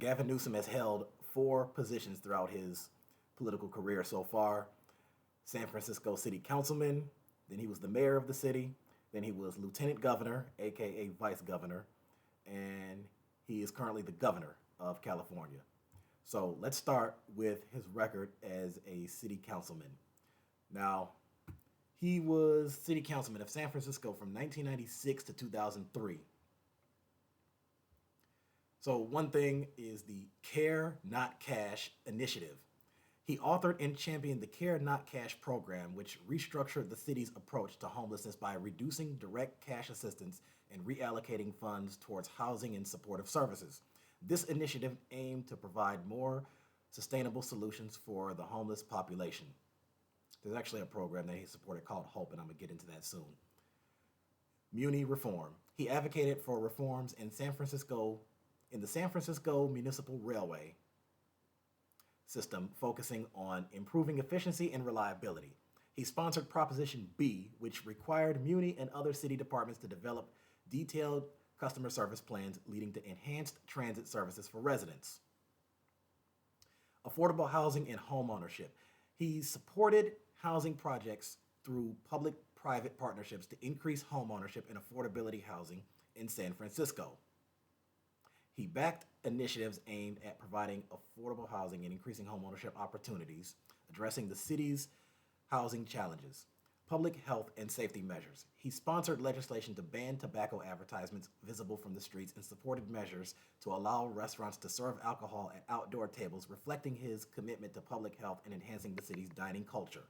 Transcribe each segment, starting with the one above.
Gavin Newsom has held four positions throughout his political career so far: San Francisco City Councilman, then he was the mayor of the city, then he was lieutenant governor, aka vice governor, and he is currently the governor of California. So let's start with his record as a city councilman. Now, he was city councilman of San Francisco from 1996 to 2003. So, one thing is the Care Not Cash initiative. He authored and championed the Care Not Cash program, which restructured the city's approach to homelessness by reducing direct cash assistance and reallocating funds towards housing and supportive services. This initiative aimed to provide more sustainable solutions for the homeless population. There's actually a program that he supported called Hope, and I'm going to get into that soon. Muni reform. He advocated for reforms in the San Francisco Municipal Railway system, focusing on improving efficiency and reliability. He sponsored Proposition B, which required Muni and other city departments to develop detailed customer service plans leading to enhanced transit services for residents. Affordable housing and home ownership. He supported housing projects through public private partnerships to increase home ownership and affordability housing in San Francisco. He backed initiatives aimed at providing affordable housing and increasing homeownership opportunities, addressing the city's housing challenges, public health and safety measures. He sponsored legislation to ban tobacco advertisements visible from the streets and supported measures to allow restaurants to serve alcohol at outdoor tables, reflecting his commitment to public health and enhancing the city's dining culture.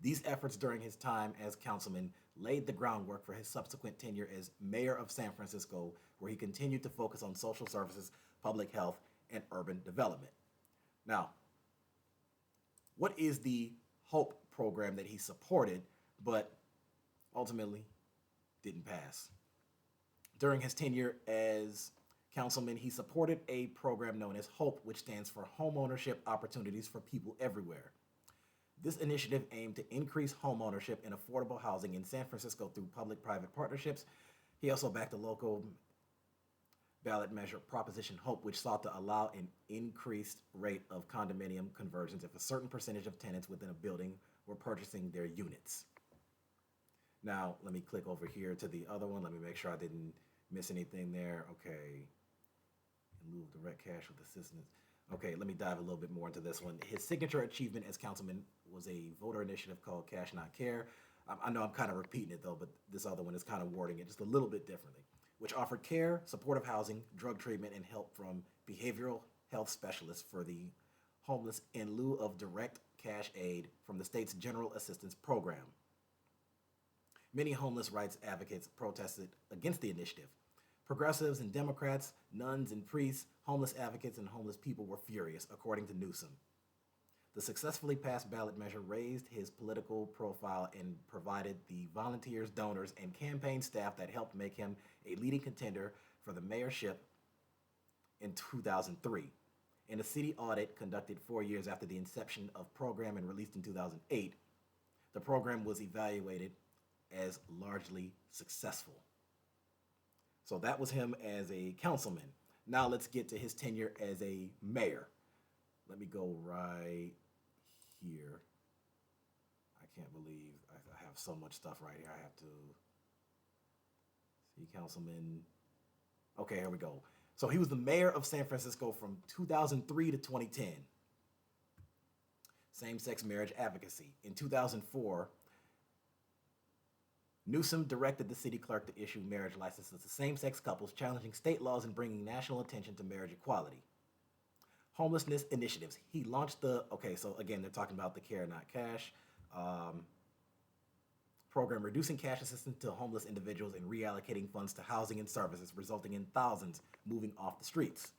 These efforts during his time as councilman laid the groundwork for his subsequent tenure as mayor of San Francisco, where he continued to focus on social services, public health, and urban development. Now, what is the HOPE program that he supported but ultimately didn't pass? During his tenure as councilman, he supported a program known as HOPE, which stands for Home Ownership Opportunities for People Everywhere. This initiative aimed to increase home ownership and affordable housing in San Francisco through public-private partnerships. He also backed a local ballot measure, Proposition Hope, which sought to allow an increased rate of condominium conversions if a certain percentage of tenants within a building were purchasing their units. Now, let me click over here to the other one. Let me make sure I didn't miss anything there. Okay. In lieu of direct cash with assistance. Okay, let me dive a little bit more into this one. His signature achievement as councilman was a voter initiative called Cash Not Care. I know I'm kind of repeating it though, but this other one is kind of wording it just a little bit differently, which offered care, supportive housing, drug treatment, and help from behavioral health specialists for the homeless in lieu of direct cash aid from the state's General Assistance Program. Many homeless rights advocates protested against the initiative. Progressives and Democrats, nuns and priests, homeless advocates, and homeless people were furious, according to Newsom. The successfully passed ballot measure raised his political profile and provided the volunteers, donors, and campaign staff that helped make him a leading contender for the mayorship in 2003. In a city audit conducted 4 years after the inception of program and released in 2008, the program was evaluated as largely successful. So that was him as a councilman. Now let's get to his tenure as a mayor. Let me go right here. I can't believe I have so much stuff right here. I have to see councilman. Okay, here we go. So he was the mayor of San Francisco from 2003 to 2010. Same-sex marriage advocacy. In 2004, Newsom directed the city clerk to issue marriage licenses to same-sex couples, challenging state laws and bringing national attention to marriage equality. Homelessness initiatives. He launched so again, they're talking about the Care Not Cash program, reducing cash assistance to homeless individuals and reallocating funds to housing and services, resulting in thousands moving off the streets.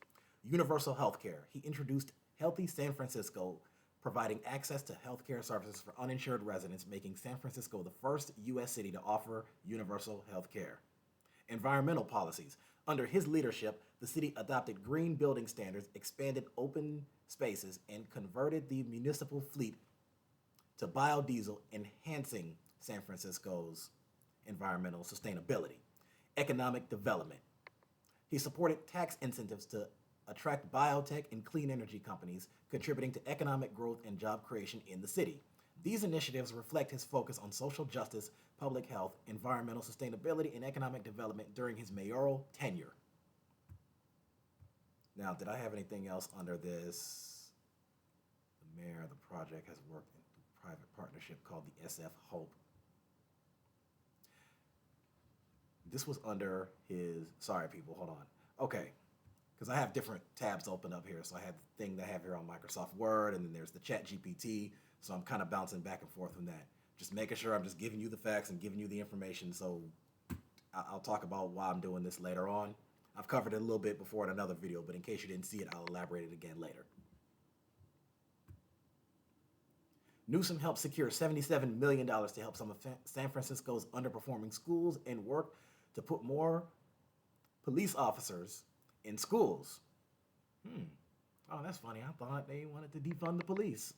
Universal health care. He introduced Healthy San Francisco, providing access to healthcare services for uninsured residents, making San Francisco the first U.S. city to offer universal health care. Environmental policies. Under his leadership, the city adopted green building standards, expanded open spaces, and converted the municipal fleet to biodiesel, enhancing San Francisco's environmental sustainability. Economic development. He supported tax incentives to attract biotech and clean energy companies, contributing to economic growth and job creation in the city. These initiatives reflect his focus on social justice, public health, environmental sustainability, and economic development during his mayoral tenure. Now, did I have anything else under this? The mayor of the project has worked in a private partnership called the SF Hope. This was under his, sorry people, hold on. Okay, because I have different tabs open up here. So I have the thing that I have here on Microsoft Word, and then there's the Chat GPT. So I'm kind of bouncing back and forth from that. Just making sure I'm just giving you the facts and giving you the information. So I'll talk about why I'm doing this later on. I've covered it a little bit before in another video, but in case you didn't see it, I'll elaborate it again later. Newsom helped secure $77 million to help some of San Francisco's underperforming schools and work to put more police officers in schools. Oh, that's funny. I thought they wanted to defund the police.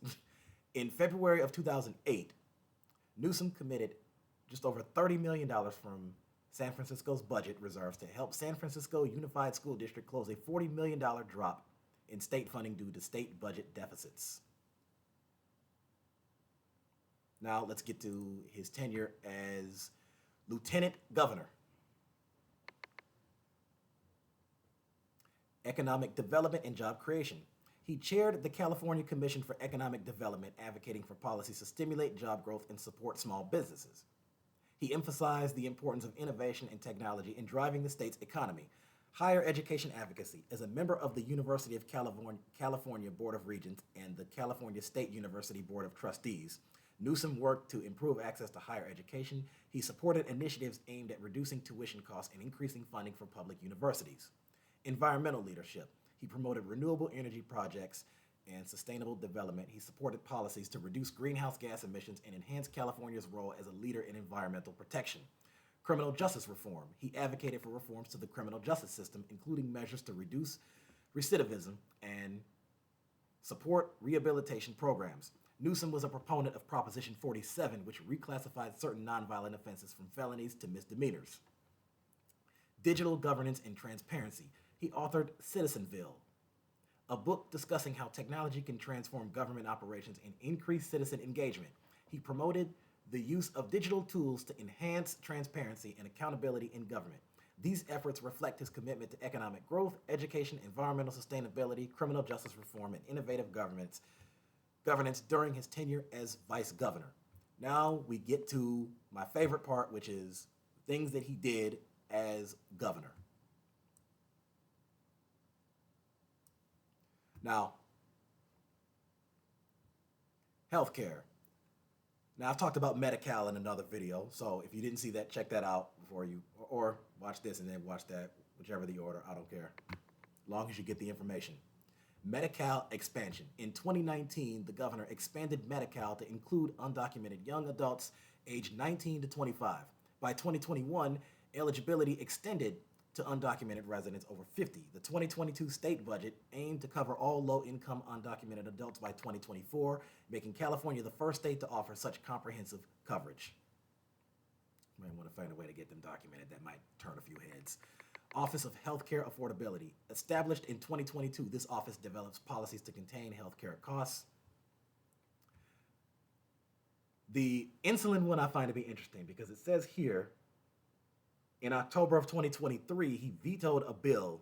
In February of 2008, Newsom committed just over $30 million from San Francisco's budget reserves to help San Francisco Unified School District close a $40 million drop in state funding due to state budget deficits. Now let's get to his tenure as Lieutenant Governor. Economic Development and Job Creation. He chaired the California Commission for Economic Development, advocating for policies to stimulate job growth and support small businesses. He emphasized the importance of innovation and technology in driving the state's economy. Higher education advocacy. As a member of the University of California Board of Regents and the California State University Board of Trustees, Newsom worked to improve access to higher education. He supported initiatives aimed at reducing tuition costs and increasing funding for public universities. Environmental leadership. He promoted renewable energy projects and sustainable development. He supported policies to reduce greenhouse gas emissions and enhance California's role as a leader in environmental protection. Criminal justice reform. He advocated for reforms to the criminal justice system, including measures to reduce recidivism and support rehabilitation programs. Newsom was a proponent of Proposition 47, which reclassified certain nonviolent offenses from felonies to misdemeanors. Digital governance and transparency. He authored Citizenville, a book discussing how technology can transform government operations and increase citizen engagement. He promoted the use of digital tools to enhance transparency and accountability in government. These efforts reflect his commitment to economic growth, education, environmental sustainability, criminal justice reform, and innovative governance during his tenure as vice governor. Now we get to my favorite part, which is things that he did as governor. Now, healthcare. Now, I've talked about Medi-Cal in another video, so if you didn't see that, check that out before you, or watch this and then watch that, whichever the order, I don't care, as long as you get the information. Medi-Cal expansion. In 2019, the governor expanded Medi-Cal to include undocumented young adults aged 19 to 25. By 2021, eligibility extended to undocumented residents over 50. The 2022 state budget aimed to cover all low-income undocumented adults by 2024, making California the first state to offer such comprehensive coverage. You might want to find a way to get them documented. That might turn a few heads. Office of Healthcare Affordability. Established in 2022, this office develops policies to contain healthcare costs. The insulin one I find to be interesting because it says here, in October of 2023, he vetoed a bill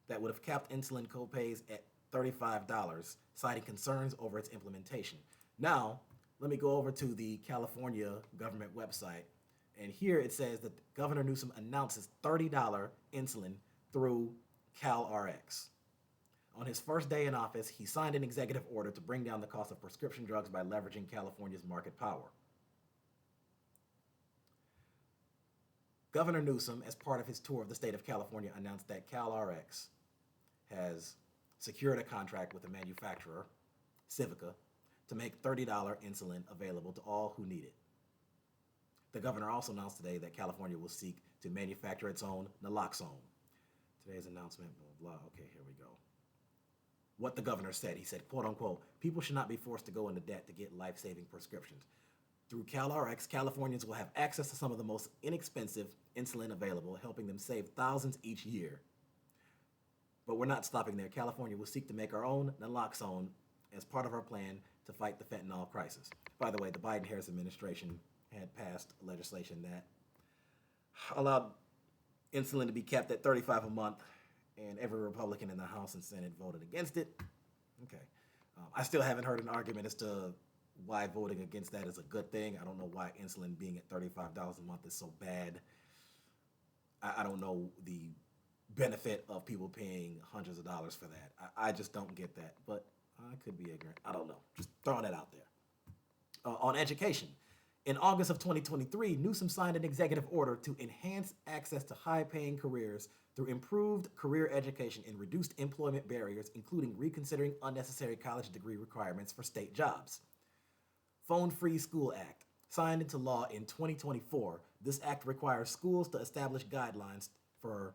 that would have capped insulin copays at $35, citing concerns over its implementation. Now, let me go over to the California government website. And here it says that Governor Newsom announces $30 insulin through CalRx. On his first day in office, he signed an executive order to bring down the cost of prescription drugs by leveraging California's market power. Governor Newsom, as part of his tour of the state of California, announced that CalRx has secured a contract with the manufacturer, Civica, to make $30 insulin available to all who need it. The governor also announced today that California will seek to manufacture its own naloxone. Today's announcement, blah, blah. Okay, here we go. What the governor said, he said, quote unquote, people should not be forced to go into debt to get life-saving prescriptions. Through CalRx, Californians will have access to some of the most inexpensive insulin available, helping them save thousands each year. But we're not stopping there. California will seek to make our own naloxone as part of our plan to fight the fentanyl crisis. By the way, the Biden-Harris administration had passed legislation that allowed insulin to be capped at 35 a month, and every Republican in the House and Senate voted against it. Okay. I still haven't heard an argument as to why voting against that is a good thing. I don't know why insulin being at $35 a month is so bad. I don't know the benefit of people paying hundreds of dollars for that. I just don't get that, but I could be ignorant. I don't know. Just throwing it out there. On education, in August of 2023, Newsom signed an executive order to enhance access to high-paying careers through improved career education and reduced employment barriers, including reconsidering unnecessary college degree requirements for state jobs. Phone Free School Act. Signed into law in 2024, this act requires schools to establish guidelines for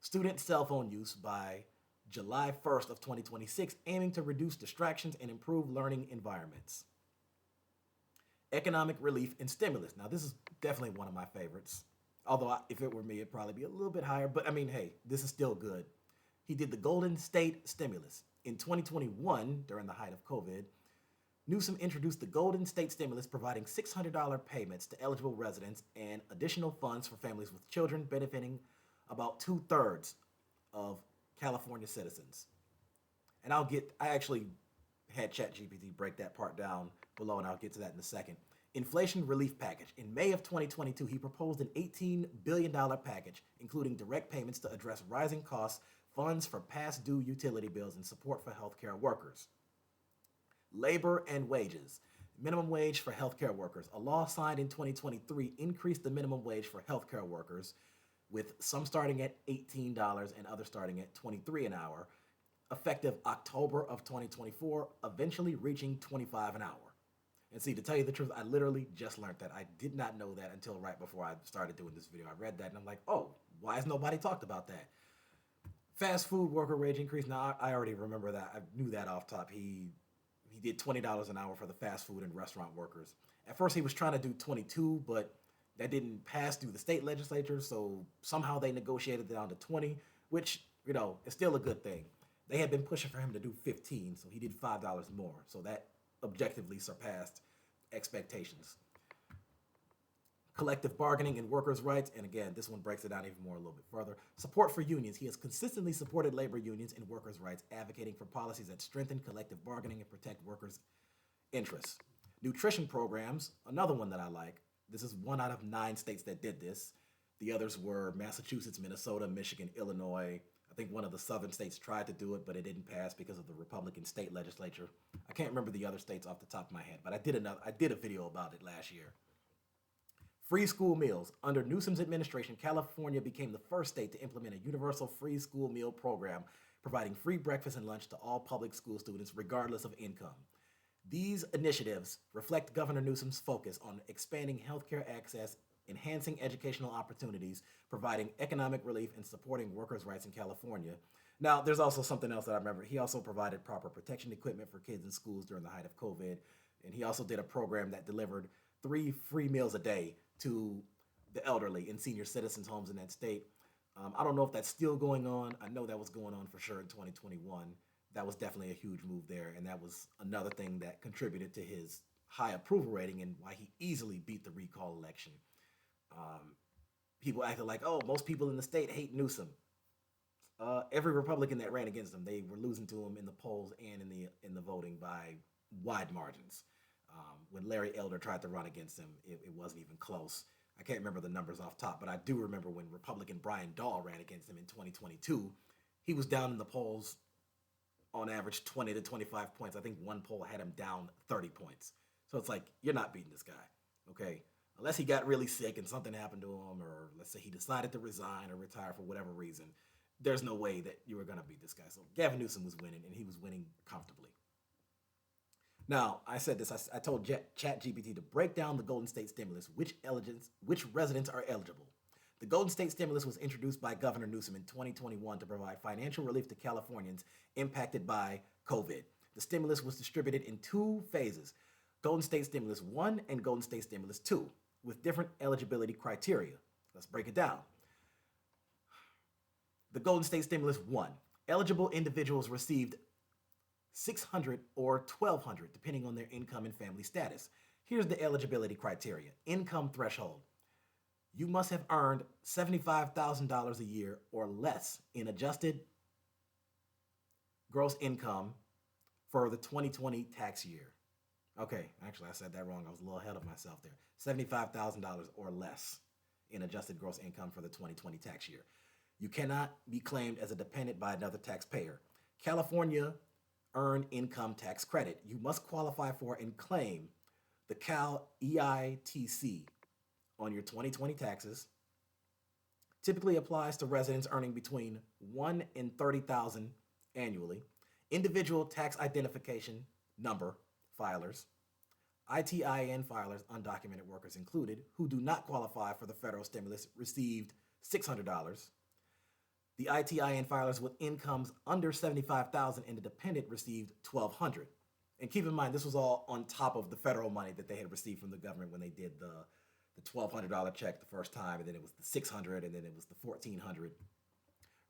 student cell phone use by July 1st of 2026, aiming to reduce distractions and improve learning environments. Economic relief and stimulus. Now, this is definitely one of my favorites. Although, if it were me, it'd probably be a little bit higher. But, I mean, hey, this is still good. He did the Golden State Stimulus. In 2021, during the height of COVID, Newsom introduced the Golden State Stimulus, providing $600 payments to eligible residents and additional funds for families with children, benefiting about 2/3 of California citizens. And I actually had ChatGPT break that part down below, and I'll get to that in a second. Inflation relief package. In May of 2022, he proposed an $18 billion package, including direct payments to address rising costs, funds for past due utility bills, and support for healthcare workers. Labor and wages. Minimum wage for healthcare workers. A law signed in 2023 increased the minimum wage for healthcare workers, with some starting at $18 and others starting at $23 an hour, effective October of 2024, eventually reaching $25 an hour. And see, to tell you the truth, I literally just learned that. I did not know that until right before I started doing this video. I read that and I'm like, oh, why has nobody talked about that? Fast food worker wage increase. Now, I already remember that. I knew that off top. He did $20 an hour for the fast food and restaurant workers. At first, he was trying to do 22, but that didn't pass through the state legislature, so somehow they negotiated it down to 20, which, is still a good thing. They had been pushing for him to do 15, so he did $5 more. So that objectively surpassed expectations. Collective bargaining and workers' rights, and again, this one breaks it down even more a little bit further. Support for unions. He has consistently supported labor unions and workers' rights, advocating for policies that strengthen collective bargaining and protect workers' interests. Nutrition programs, another one that I like. This is 1 out of 9 states that did this. The others were Massachusetts, Minnesota, Michigan, Illinois. I think one of the southern states tried to do it, but it didn't pass because of the Republican state legislature. I can't remember the other states off the top of my head, but I did a video about it last year. Free school meals. Under Newsom's administration, California became the first state to implement a universal free school meal program, providing free breakfast and lunch to all public school students, regardless of income. These initiatives reflect Governor Newsom's focus on expanding healthcare access, enhancing educational opportunities, providing economic relief, and supporting workers' rights in California. Now, there's also something else that I remember. He also provided proper protection equipment for kids in schools during the height of COVID, and he also did a program that delivered 3 free meals a day to the elderly in senior citizens' homes in that state. I don't know if that's still going on. I know that was going on for sure in 2021. That was definitely a huge move there, and that was another thing that contributed to his high approval rating and why he easily beat the recall election. People acted like, oh, most people in the state hate Newsom. Every Republican that ran against him, they were losing to him in the polls and in the voting by wide margins. When Larry Elder tried to run against him, it wasn't even close. I can't remember the numbers off top, but I do remember when Republican Brian Dahl ran against him in 2022, he was down in the polls on average 20 to 25 points. I think one poll had him down 30 points. So it's like, you're not beating this guy, okay? Unless he got really sick and something happened to him, or let's say he decided to resign or retire for whatever reason, there's no way that you were going to beat this guy. So Gavin Newsom was winning, and he was winning comfortably. Now, I said this, I told ChatGPT to break down the Golden State Stimulus, which residents are eligible. The Golden State Stimulus was introduced by Governor Newsom in 2021 to provide financial relief to Californians impacted by COVID. The stimulus was distributed in 2 phases, Golden State Stimulus 1 and Golden State Stimulus 2, with different eligibility criteria. Let's break it down. The Golden State Stimulus 1. Eligible individuals received 600 or 1200 depending on their income and family status. Here's the eligibility criteria. Income threshold. You must have earned $75,000 a year or less in adjusted gross income for the 2020 tax year. Okay, actually, I said that wrong. I was a little ahead of myself there. $75,000 or less in adjusted gross income for the 2020 tax year. You cannot be claimed as a dependent by another taxpayer. California Earned Income Tax Credit. You must qualify for and claim the Cal EITC on your 2020 taxes. Typically applies to residents earning between 1 and 30,000 annually. Individual tax identification number filers, ITIN filers, undocumented workers included, who do not qualify for the federal stimulus received $600. The ITIN filers with incomes under $75,000 and the dependent received $1,200. And keep in mind, this was all on top of the federal money that they had received from the government when they did the $1,200 check the first time, and then it was the $600, and then it was the $1,400.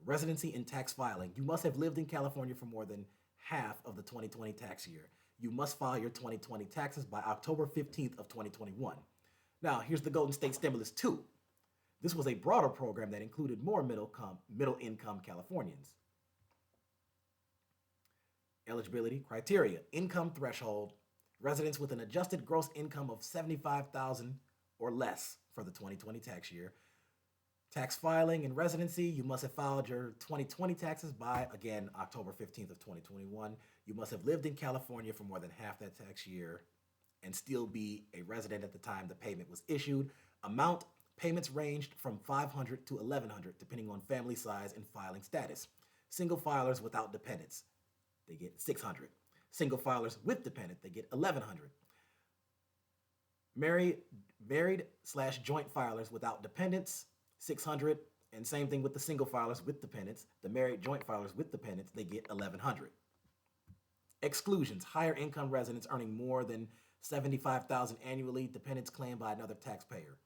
Residency and tax filing. You must have lived in California for more than half of the 2020 tax year. You must file your 2020 taxes by October 15th of 2021. Now, here's the Golden State Stimulus 2. This was a broader program that included more middle-income Californians. Eligibility criteria. Income threshold. Residents with an adjusted gross income of $75,000 or less for the 2020 tax year. Tax filing and residency. You must have filed your 2020 taxes by, again, October 15th of 2021. You must have lived in California for more than half that tax year and still be a resident at the time the payment was issued. Amount. Payments ranged from $500 to $1,100 depending on family size and filing status. Single filers without dependents, they get $600. Single filers with dependent, they get $1,100. Married/joint filers without dependents, $600. And same thing with the single filers with dependents. The married joint filers with dependents, they get $1,100. Exclusions. Higher income residents earning more than $75,000 annually, dependents claimed by another taxpayer.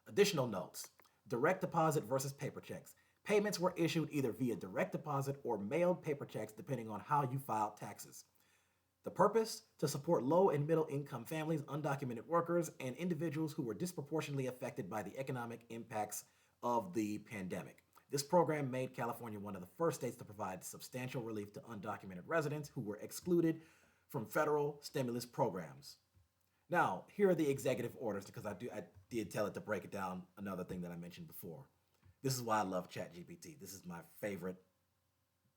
Additional notes. Direct deposit versus paper checks. Payments were issued either via direct deposit or mailed paper checks depending on how you filed taxes. The purpose? To support low and middle income families, undocumented workers, and individuals who were disproportionately affected by the economic impacts of the pandemic. This program made California one of the first states to provide substantial relief to undocumented residents who were excluded from federal stimulus programs. Now, here are the executive orders, because I did tell it to break it down, another thing that I mentioned before. This is why I love ChatGPT. This is my favorite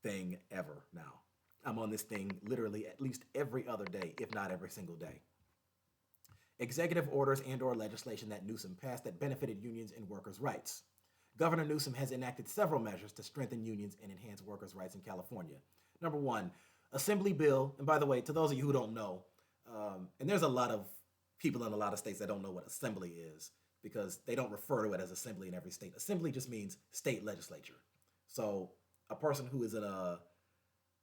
thing ever now. I'm on this thing literally at least every other day, if not every single day. Executive orders and or legislation that Newsom passed that benefited unions and workers' rights. Governor Newsom has enacted several measures to strengthen unions and enhance workers' rights in California. Number one, Assembly Bill, and by the way, to those of you who don't know, and there's a lot of people in a lot of states that don't know what assembly is because they don't refer to it as assembly in every state. Assembly just means state legislature. So a person who is an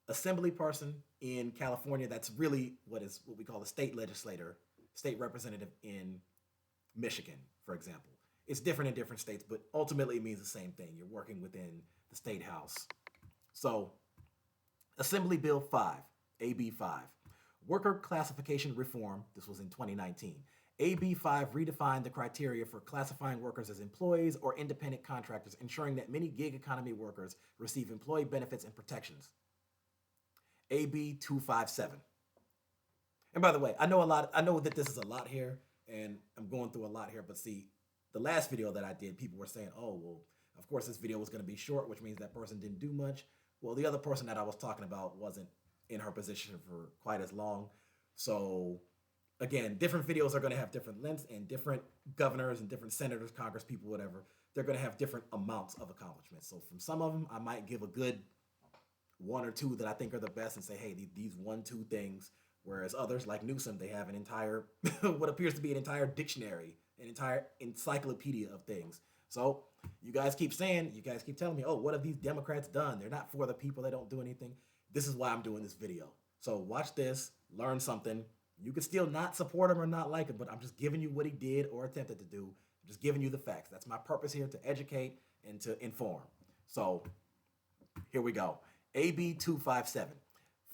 assembly person in California, that's really what we call a state legislator, state representative in Michigan, for example. It's different in different states, but ultimately it means the same thing. You're working within the state house. So Assembly Bill 5, AB 5. Worker Classification Reform, this was in 2019. AB 5 redefined the criteria for classifying workers as employees or independent contractors, ensuring that many gig economy workers receive employee benefits and protections. AB 257. And by the way, I know that this is a lot here, and I'm going through a lot here, but see, the last video that I did, people were saying, oh, well, of course this video was going to be short, which means that person didn't do much. Well, the other person that I was talking about wasn't in her position for quite as long. So again, different videos are going to have different lengths, and different governors and different senators, congress people, whatever, they're going to have different amounts of accomplishments. So from some of them, I might give a good one or two that I think are the best and say, hey, these 1-2 things. Whereas others, like Newsom, they have an entire, what appears to be an entire dictionary, an entire encyclopedia of things. So you guys keep telling me, oh, what have these Democrats done? They're not for the people. They don't do anything. This is why I'm doing this video. So watch this, learn something. You can still not support him or not like him, but I'm just giving you what he did or attempted to do. I'm just giving you the facts. That's my purpose here, to educate and to inform. So here we go. AB 257,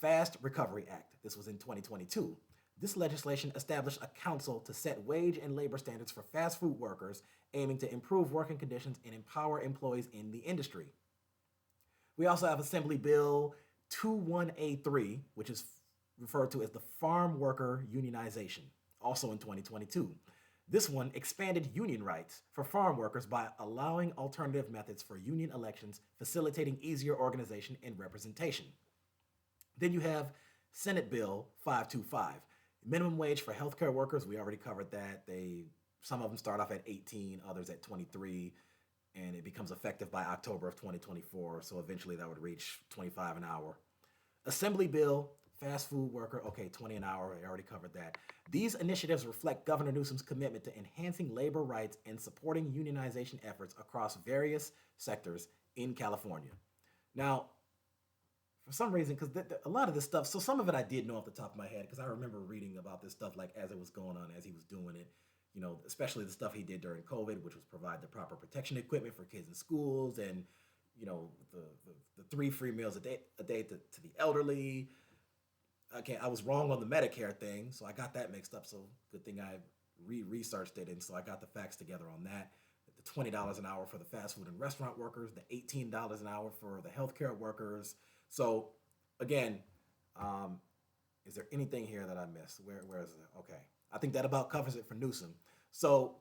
Fast Recovery Act. This was in 2022. This legislation established a council to set wage and labor standards for fast food workers, aiming to improve working conditions and empower employees in the industry. We also have Assembly Bill 21A3, which is referred to as the Farm Worker Unionization, also in 2022. This one expanded union rights for farm workers by allowing alternative methods for union elections, facilitating easier organization and representation. Then you have Senate Bill 525, minimum wage for healthcare workers. We already covered that. Some of them start off at 18, others at 23, and it becomes effective by October of 2024. So eventually that would reach 25 an hour. Assembly Bill, fast food worker, okay, 20 an hour, I already covered that. These initiatives reflect Governor Newsom's commitment to enhancing labor rights and supporting unionization efforts across various sectors in California. Now, for some reason, because a lot of this stuff, so some of it I did know off the top of my head, because I remember reading about this stuff like as it was going on, as he was doing it, especially the stuff he did during COVID, which was provide the proper protection equipment for kids in schools and, the 3 free meals a day to the elderly. Okay, I was wrong on the Medicare thing, so I got that mixed up. So good thing I researched it, and so I got the facts together on that. The $20 an hour for the fast food and restaurant workers, the $18 an hour for the healthcare workers. So again, is there anything here that I missed? Where is it? Okay, I think that about covers it for Newsom. So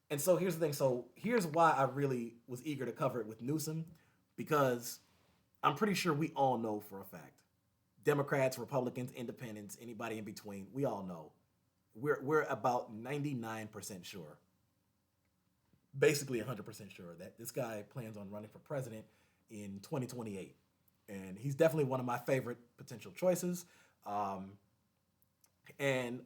here's the thing. So here's why I really was eager to cover it with Newsom, because I'm pretty sure we all know for a fact, Democrats, Republicans, Independents, anybody in between, we all know. We're about 99% sure, basically 100% sure that this guy plans on running for president in 2028. And he's definitely one of my favorite potential choices. And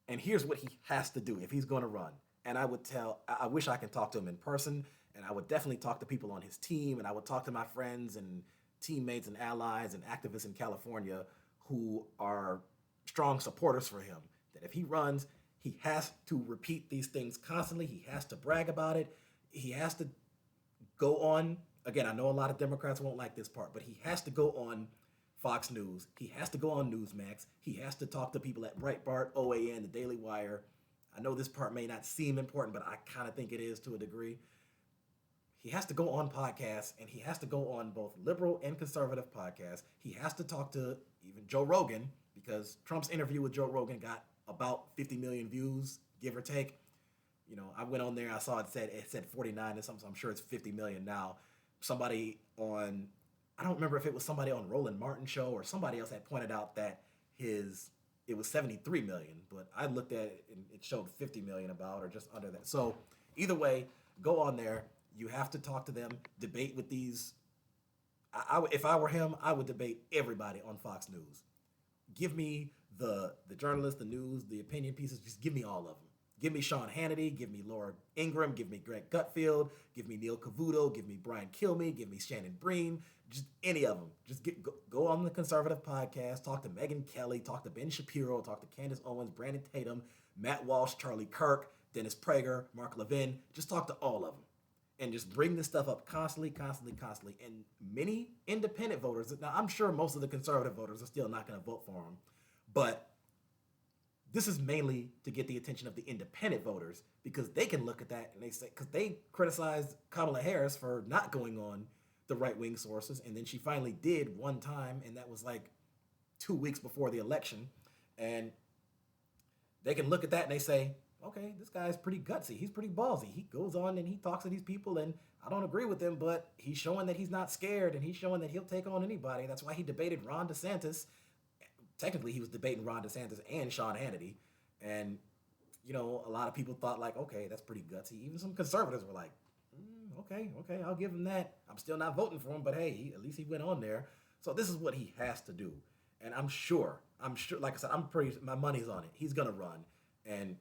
here's what he has to do if he's going to run. And I wish I could talk to him in person, and I would definitely talk to people on his team, and I would talk to my friends and teammates and allies and activists in California who are strong supporters for him. That if he runs, he has to repeat these things constantly. He has to brag about it. He has to go on. Again, I know a lot of Democrats won't like this part, but he has to go on Fox News. He has to go on Newsmax. He has to talk to people at Breitbart, OAN, the Daily Wire. I know this part may not seem important, but I kind of think it is to a degree. He has to go on podcasts, and he has to go on both liberal and conservative podcasts. He has to talk to even Joe Rogan, because Trump's interview with Joe Rogan got about 50 million views, give or take. I went on there, I saw it said 49 or something, so I'm sure it's 50 million now. Somebody on, I don't remember if it was somebody on Roland Martin's show or somebody else had pointed out that it was 73 million, but I looked at it and it showed 50 million about, or just under that. So either way, go on there. You have to talk to them, debate with these. If I were him, I would debate everybody on Fox News. Give me the journalists, the news, the opinion pieces. Just give me all of them. Give me Sean Hannity. Give me Laura Ingraham. Give me Greg Gutfeld. Give me Neil Cavuto. Give me Brian Kilmeade. Give me Shannon Bream. Just any of them. Just go on the conservative podcast. Talk to Megyn Kelly. Talk to Ben Shapiro. Talk to Candace Owens, Brandon Tatum, Matt Walsh, Charlie Kirk, Dennis Prager, Mark Levin. Just talk to all of them. And just bring this stuff up constantly. And many independent voters, now I'm sure most of the conservative voters are still not going to vote for him, but this is mainly to get the attention of the independent voters, because they can look at that and they say, because they criticized Kamala Harris for not going on the right-wing sources, and then she finally did one time, and that was like 2 weeks before the election, and they can look at that and they say, okay, this guy's pretty gutsy. He's pretty ballsy. He goes on and he talks to these people, and I don't agree with him, but he's showing that he's not scared, and he's showing that he'll take on anybody. That's why he debated Ron DeSantis. Technically, he was debating Ron DeSantis and Sean Hannity. And, a lot of people thought like, okay, that's pretty gutsy. Even some conservatives were like, okay, I'll give him that. I'm still not voting for him, but hey, at least he went on there. So this is what he has to do. And I'm sure, like I said, my money's on it. He's going to run. And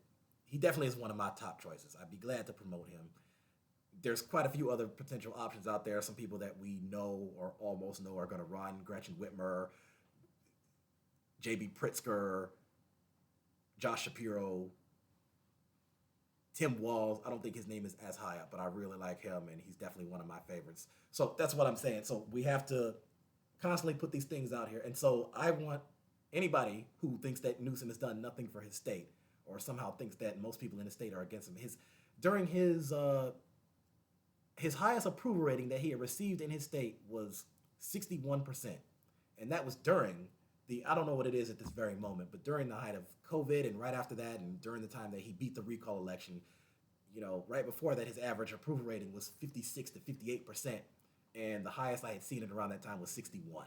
he definitely is one of my top choices. I'd be glad to promote him. There's quite a few other potential options out there. Some people that we know or almost know are going to run. Gretchen Whitmer, J.B. Pritzker, Josh Shapiro, Tim Walz. I don't think his name is as high up, but I really like him, and he's definitely one of my favorites. So that's what I'm saying. So we have to constantly put these things out here. And so I want anybody who thinks that Newsom has done nothing for his state, or somehow thinks that most people in the state are against him. During his highest approval rating that he had received in his state was 61%. And that was during I don't know what it is at this very moment, but during the height of COVID and right after that, and during the time that he beat the recall election, right before that, his average approval rating was 56 to 58%. And the highest I had seen it around that time was 61.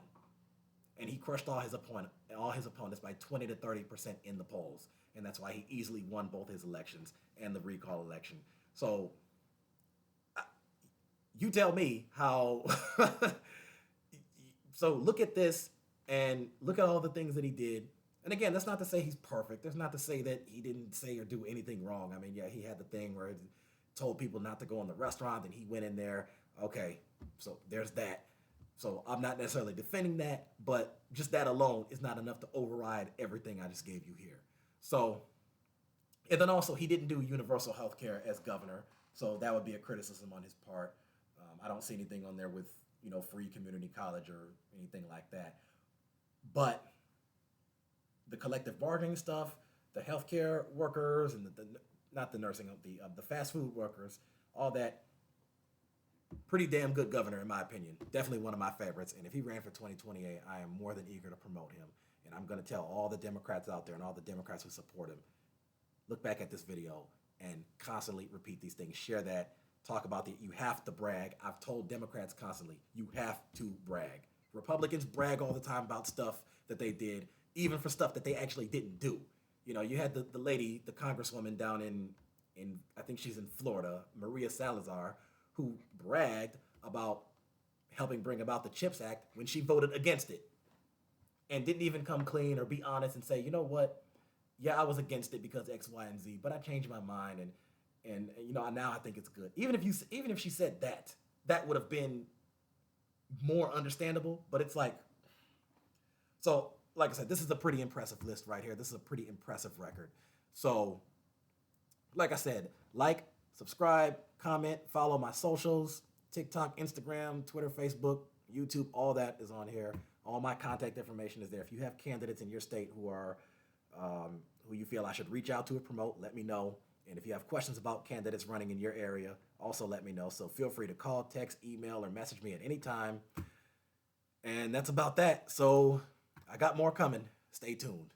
And he crushed all his opponents by 20 to 30% in the polls. And that's why he easily won both his elections and the recall election. So you tell me how. So look at this and look at all the things that he did. And again, that's not to say he's perfect. That's not to say that he didn't say or do anything wrong. I mean, yeah, he had the thing where he told people not to go in the restaurant and he went in there. Okay, so there's that. So I'm not necessarily defending that, but just that alone is not enough to override everything I just gave you here. So, and then also he didn't do universal health care as governor. So that would be a criticism on his part. I don't see anything on there with, free community college or anything like that. But the collective bargaining stuff, the healthcare workers, and not the nursing, the fast food workers, all that, pretty damn good governor in my opinion. Definitely one of my favorites. And if he ran for 2028, I am more than eager to promote him. And I'm going to tell all the Democrats out there and all the Democrats who support him, look back at this video and constantly repeat these things. Share that. Talk about you have to brag. I've told Democrats constantly, you have to brag. Republicans brag all the time about stuff that they did, even for stuff that they actually didn't do. You had the lady, the congresswoman down in I think she's in Florida, Maria Salazar, who bragged about helping bring about the CHIPS Act when she voted against it, and didn't even come clean or be honest and say, you know what, yeah, I was against it because X, Y, and Z, but I changed my mind, and now I think it's good. Even if she said that would have been more understandable. But it's like, so like I said, this is a pretty impressive list right here. This is a pretty impressive record. So, like I said, subscribe, comment, follow my socials, TikTok, Instagram, Twitter, Facebook, YouTube, all that is on here. All my contact information is there. If you have candidates in your state who you feel I should reach out to or promote, let me know. And if you have questions about candidates running in your area, also let me know. So feel free to call, text, email, or message me at any time. And that's about that. So I got more coming. Stay tuned.